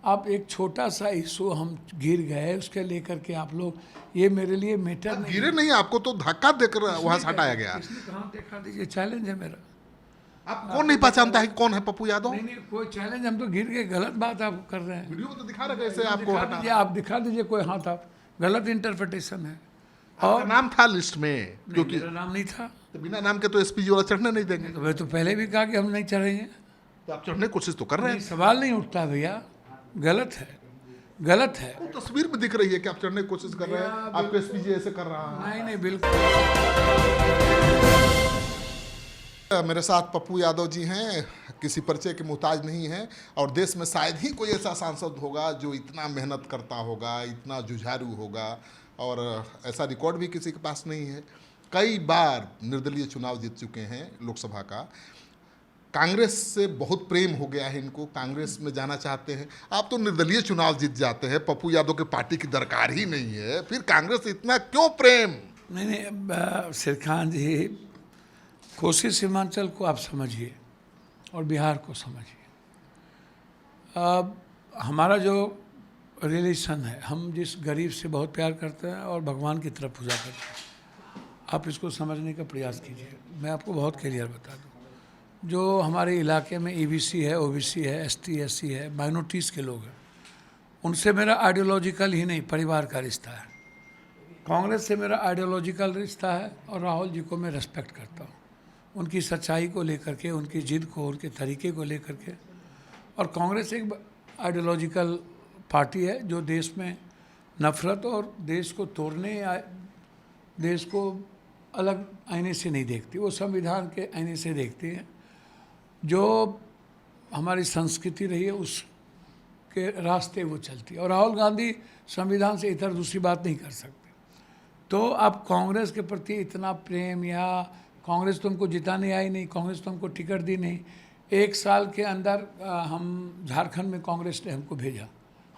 आप एक छोटा सा इशू हम गिर गए उसके लेकर के आप लोग ये मेरे लिए मैटर नहीं। गिरे नहीं, आपको तो धक्का देकर वहां से हटाया गया। इसने कहा देखा दीजिए, चैलेंज है मेरा। आप कौन नहीं पहचानता है कि कौन है पप्पू यादव? नहीं नहीं, कोई चैलेंज, हम तो गिर गए, गलत बात आप कर रहे हैं। वीडियो में तो दिखा रहे कैसे आपको दिखा हटा। दीजिए, आप दिखा दीजिए कोई हाथ, आप गलत इंटरप्रिटेशन है। आपका नाम था लिस्ट में, क्योंकि मेरा नाम नहीं था। तो बिना नाम के तो एसपीजी वाला चढ़ने नहीं देंगे। तो मैं तो पहले भी कहा कि हम नहीं चढ़ेंगे। तो आप चढ़ने की कोशिश तो कर रहे नहीं, हैं। सवाल नहीं उठता भैया, गलत है, गलत है। वो तस्वीर में दिख रही है कि आप चढ़ने की कोशिश कर रहे हैं, आपको एसपीजी ऐसे कर रहा है। नहीं नहीं, बिल्कुल। मेरे साथ पप्पू यादव जी हैं, किसी परिचय के मुहताज नहीं हैं, और देश में शायद ही कोई ऐसा सांसद होगा जो इतना मेहनत करता होगा, इतना जुझारू होगा, और ऐसा रिकॉर्ड भी किसी के पास नहीं है। कई बार निर्दलीय चुनाव जीत चुके हैं लोकसभा का। कांग्रेस से बहुत प्रेम हो गया है इनको, कांग्रेस में जाना चाहते हैं। आप तो निर्दलीय चुनाव जीत जाते हैं, पप्पू यादव के पार्टी की दरकार ही नहीं है, फिर कांग्रेस से इतना क्यों प्रेम? नहीं नहीं, सिरखान जी, कोसी सीमांचल को आप समझिए और बिहार को समझिए। अब हमारा जो रिलेशन है, हम जिस गरीब से बहुत प्यार करते हैं और भगवान की तरफ पूजा करते हैं, आप इसको समझने का प्रयास कीजिए। मैं आपको बहुत क्लियर बता दूं, जो हमारे इलाके में ईबीसी है, ओबीसी है, एसटी एससी है, माइनॉरिटीज़ के लोग हैं, उनसे मेरा आइडियोलॉजिकल ही नहीं, परिवार का रिश्ता है। कांग्रेस से मेरा आइडियोलॉजिकल रिश्ता है, और राहुल जी को मैं रेस्पेक्ट करता हूँ, उनकी सच्चाई को लेकर के, उनकी जिद को, उनके तरीके को लेकर के। और कांग्रेस एक आइडियोलॉजिकल पार्टी है जो देश में नफरत और देश को तोड़ने या देश को अलग आईने से नहीं देखती, वो संविधान के आईने से देखती है। जो हमारी संस्कृति रही है उसके रास्ते वो चलती है, और राहुल गांधी संविधान से इतर दूसरी बात नहीं कर सकते। तो आप कांग्रेस के प्रति इतना प्रेम, या कांग्रेस तो हमको जिताने आई नहीं, कांग्रेस तो हमको टिकट दी नहीं। 1 साल के अंदर हम झारखंड में कांग्रेस ने हमको भेजा,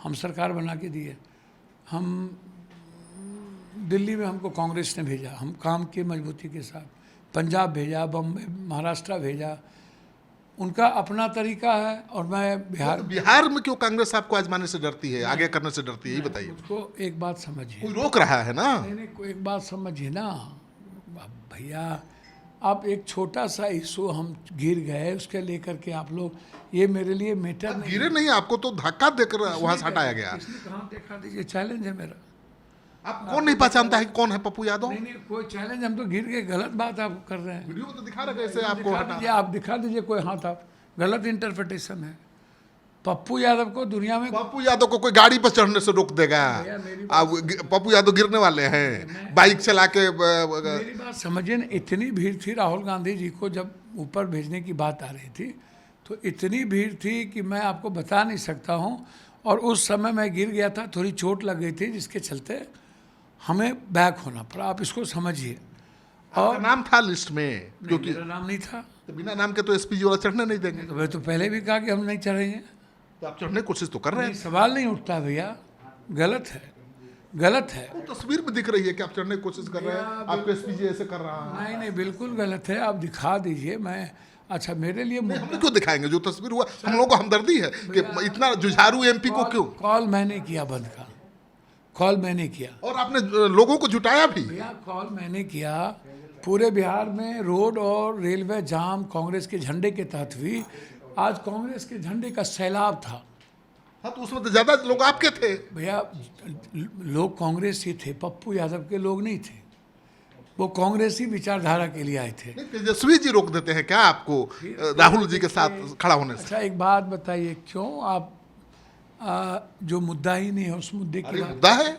हम सरकार बना के दिए। हम दिल्ली में हमको कांग्रेस ने भेजा, हम काम किए मजबूती के साथ। पंजाब भेजा, बम्बई, महाराष्ट्र भेजा, उनका अपना तरीका है। और मैं बिहार में क्यों कांग्रेस आपको आजमाने से डरती है, आगे करने से डरती है, ये बताइए। उसको एक बात समझिए, कोई रोक रहा है ना? नहीं नहीं, कोई एक बात समझिए ना भैया, आप एक छोटा सा इशू हम गिर गए उसके लेकर के आप लोग ये मेरे लिए मैटर नहीं। गिरे नहीं, आपको तो धक्का देकर वहां से हटाया गया। इसने कहा देखा दीजिए, चैलेंज है मेरा। आप कौन नहीं पहचानता है कि कौन है पप्पू यादव? नहीं नहीं, कोई चैलेंज, हम तो गिर गए, गलत बात आप कर रहे हैं। वीडियो में तो दिखा रहे कैसे आपको दिखा हटा। दीजिए, आप दिखा दीजिए कोई हाथ, आप गलत इंटरप्रिटेशन है। पप्पू यादव को दुनिया में, पप्पू यादव को कोई गाड़ी पर चढ़ने से रोक देगा? पप्पू यादव गिरने वाले हैं बाइक चला के। मेरी बात समझिए ना, इतनी भीड़ थी राहुल गांधी जी को जब ऊपर भेजने की बात आ रही थी, तो इतनी भीड़ थी कि मैं आपको बता नहीं सकता हूँ। और उस समय मैं गिर गया था, थोड़ी चोट लग गई थी, जिसके चलते हमें बैक होना पड़ा, आप इसको समझिए। और नाम था लिस्ट में, क्योंकि मेरा नाम नहीं था। तो बिना नाम के तो एसपीजी वाला चढ़ने नहीं देंगे। तो मैं तो पहले भी कहा कि हम नहीं चढ़ेंगे। तो आप चढ़ने की कोशिश तो कर रहे हैं। नहीं, सवाल नहीं उठता भैया, गलत है, गलत है। वो तस्वीर में दिख रही है कि आप चढ़ने की कोशिश कर रहे हैं, आपको एसपीजी ऐसे कर रहा है। नहीं नहीं, बिल्कुल गलत है, आप दिखा दीजिए। मैं अच्छा, मेरे लिए हम क्यों दिखाएंगे? जो तस्वीर हुआ, हम लोगों को हमदर्दी है कि इतना जुझारू एमपी को क्यों। कॉल मैंने किया बंद का, कॉल मैंने किया, और आपने लोगों को जुटाया भी। भैया कॉल मैंने किया। पूरे बिहार में रोड और रेलवे जाम कांग्रेस के झंडे के तहत हुई। आज कांग्रेस के झंडे का सैलाब था। हाँ, तो उसमें तो ज्यादा लोग आपके थे। भैया लोग कांग्रेस ही थे, पप्पू यादव के लोग नहीं थे, वो कांग्रेसी विचारधारा के लिए आए थे। तेजस्वी जी रोक देते हैं क्या आपको राहुल जी के साथ खड़ा होने से? अच्छा, एक बात बताइए, क्यों आप जो मुद्दा ही नहीं है उस मुद्दे की बात? मुद्दा है,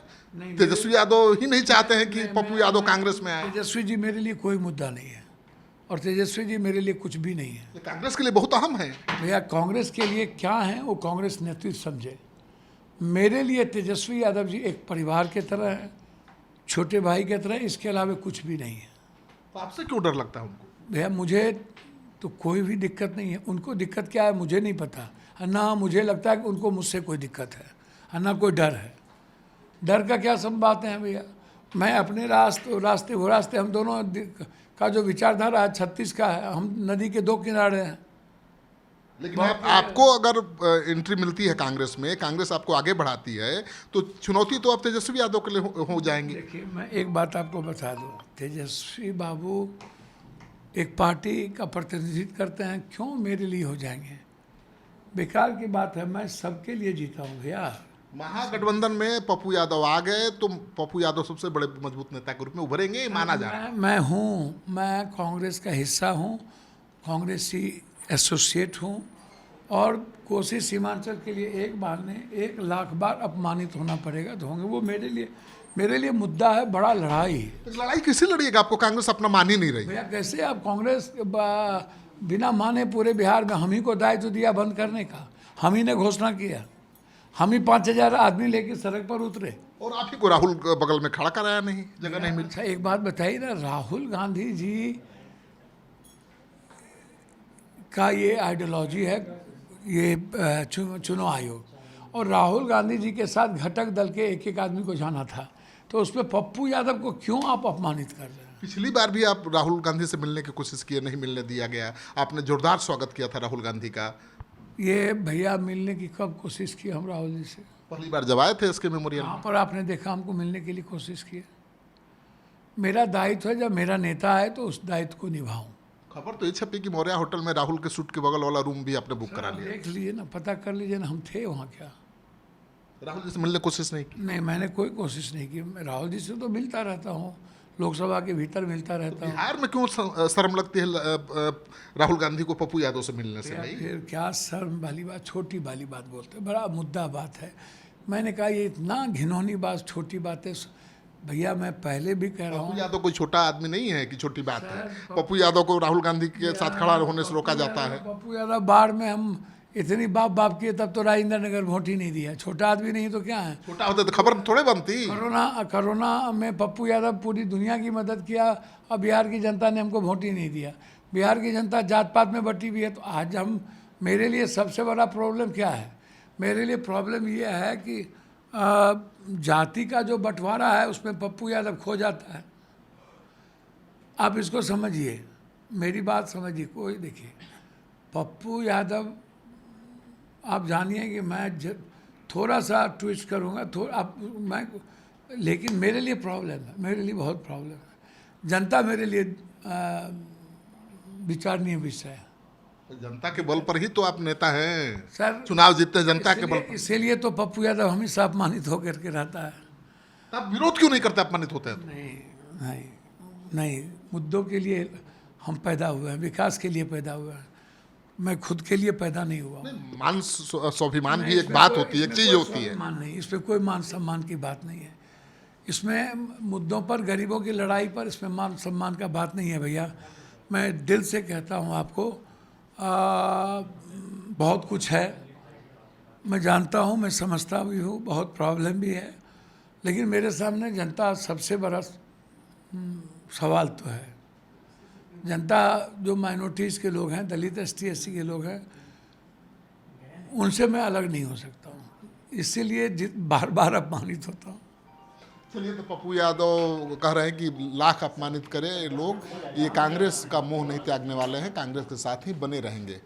तेजस्वी यादव ही नहीं चाहते हैं कि पप्पू यादव कांग्रेस में आए। तेजस्वी जी मेरे लिए कोई मुद्दा नहीं है, और तेजस्वी जी मेरे लिए कुछ भी नहीं है। कांग्रेस के लिए बहुत अहम है भैया। कांग्रेस के लिए क्या है वो कांग्रेस नेतृत्व समझे। मेरे लिए तेजस्वी यादव जी एक परिवार के तरह है, छोटे भाई के तरह, इसके अलावा कुछ भी नहीं है। तो आपसे क्यों डर लगता है उनको? भैया मुझे तो कोई भी दिक्कत नहीं है, उनको दिक्कत क्या है मुझे नहीं पता, ना मुझे लगता है कि उनको मुझसे कोई दिक्कत है, ना कोई डर है। डर का क्या सब बातें हैं भैया। मैं अपने रास्ते वो रास्ते, हम दोनों का जो विचारधारा है 36 का है, हम नदी के 2 किनारे हैं। लेकिन आपको अगर एंट्री मिलती है कांग्रेस में, कांग्रेस आपको आगे बढ़ाती है, तो चुनौती तो आप तेजस्वी यादव के लिए हो जाएंगी। देखिए, मैं एक बात आपको बता दूं, तेजस्वी बाबू एक पार्टी का प्रतिनिधित्व करते हैं, क्यों मेरे लिए हो जाएंगे? बेकार की बात है, मैं सबके लिए जीता हूँ भैया। महागठबंधन में पप्पू यादव आ गए तो पप्पू यादव सबसे बड़े मजबूत नेता के रूप में उभरेंगे, ये माना जा रहा है। मैं कांग्रेस का हिस्सा हूँ, कांग्रेसी एसोसिएट हूँ, और कोसी सीमांचल के लिए एक बार ने 1,00,000 बार अपमानित होना पड़ेगा तो होंगे। वो मेरे लिए मुद्दा है बड़ा लड़ाई। तो लड़ाई किसी लड़िएगा? आपको कांग्रेस अपना मान ही नहीं रही। भैया कैसे आप कांग्रेस बिना माने पूरे बिहार में हम ही को दायित्व दिया बंद करने का, हम ही ने घोषणा किया, हम ही 5,000 आदमी लेके सड़क पर उतरे, और आप ही को राहुल बगल में खड़ा कराया, नहीं जगह नहीं मिली। अच्छा एक बात बताइए ना, राहुल गांधी जी का ये आइडियोलॉजी है, ये चुनाव आयोग, और राहुल गांधी जी के साथ घटक दल के एक एक आदमी को जाना था, तो उस पर पप्पू यादव को क्यों आप अपमानित कर रहे हैं? पिछली बार भी आप राहुल गांधी से मिलने की कोशिश किए, नहीं मिलने दिया गया, आपने जोरदार स्वागत किया था राहुल गांधी का। ये भैया मिलने की कब कोशिश की हम राहुल जी से? पहली बार जब आए थे इसके मेमोरियल कहाँ में। पर आपने देखा हमको मिलने के लिए कोशिश की? मेरा दायित्व है, जब मेरा नेता है तो उस दायित्व को निभाऊं। खबर तो ये छपी कि मौर्या होटल में राहुल के सूट के बगल वाला रूम भी आपने बुक करा लिया। देख लीजिए ना, पता कर लीजिए ना, हम थे वहाँ क्या? राहुल जी से मिलने की कोशिश नहीं की? नहीं, मैंने कोई कोशिश नहीं की। मैं राहुल जी से तो मिलता रहता हूँ, लोकसभा के भीतर मिलता रहता हूँ। बिहार में क्यों शर्म लगती है राहुल गांधी को पप्पू यादव से मिलने से? भाई फिर क्या शर्म वाली बात, छोटी वाली बात बोलते हैं, बड़ा मुद्दा बात है। मैंने कहा ये इतना घिनौनी बात, छोटी बात है भैया। मैं पहले भी कह रहा पप्पू हूँ, यादव कोई छोटा आदमी नहीं है कि छोटी बात है। पप्पू यादव को राहुल गांधी के साथ खड़ा होने से रोका जाता है। पप्पू यादव बाढ़ में हम इतनी बाप किए तब तो राजेंद्र नगर वोट ही नहीं दिया। छोटा आदमी नहीं तो क्या है? छोटा होता तो खबर थोड़े बनती। कोरोना में पप्पू यादव पूरी दुनिया की मदद किया, और बिहार की जनता ने हमको वोट ही नहीं दिया। बिहार की जनता जात पात में बटी हुई है। तो आज मेरे लिए सबसे बड़ा प्रॉब्लम क्या है? मेरे लिए प्रॉब्लम ये है कि जाति का जो बंटवारा है उसमें पप्पू यादव खो जाता है। आप इसको समझिए, मेरी बात समझिए। कोई देखिए, पप्पू यादव, आप जानिए कि मैं थोड़ा सा ट्विस्ट करूँगा लेकिन मेरे लिए प्रॉब्लम है, मेरे लिए बहुत प्रॉब्लम है। जनता मेरे लिए विचारणीय विषय है। जनता के बल पर ही तो आप नेता हैं सर। चुनाव जीतते हैं जनता के बल पर। इसीलिए तो पप्पू यादव हमेशा अपमानित होकर के रहता है। आप विरोध क्यों नहीं करते अपमानित होते हैं? नहीं, मुद्दों के लिए हम पैदा हुए हैं, विकास के लिए पैदा हुए हैं। मैं खुद के लिए पैदा नहीं हुआ। मान स्वाभिमान भी एक बात होती है, एक चीज होती है। मान नहीं, इसमें कोई मान सम्मान की बात नहीं है। इसमें मुद्दों पर, गरीबों की लड़ाई पर, इसमें मान सम्मान का बात नहीं है भैया। मैं दिल से कहता हूँ आपको, बहुत कुछ है, मैं जानता हूँ, मैं समझता भी हूँ, बहुत प्रॉब्लम भी है, लेकिन मेरे सामने जनता सबसे बड़ा सवाल तो है। जनता जो माइनॉरिटीज़ के लोग हैं, दलित ST SC के लोग हैं, उनसे मैं अलग नहीं हो सकता हूँ, इसीलिए बार बार अपमानित होता हूँ। चलिए, तो पप्पू यादव कह रहे हैं कि लाख अपमानित करे लोग, ये कांग्रेस का मोह नहीं त्यागने वाले हैं, कांग्रेस के साथ ही बने रहेंगे।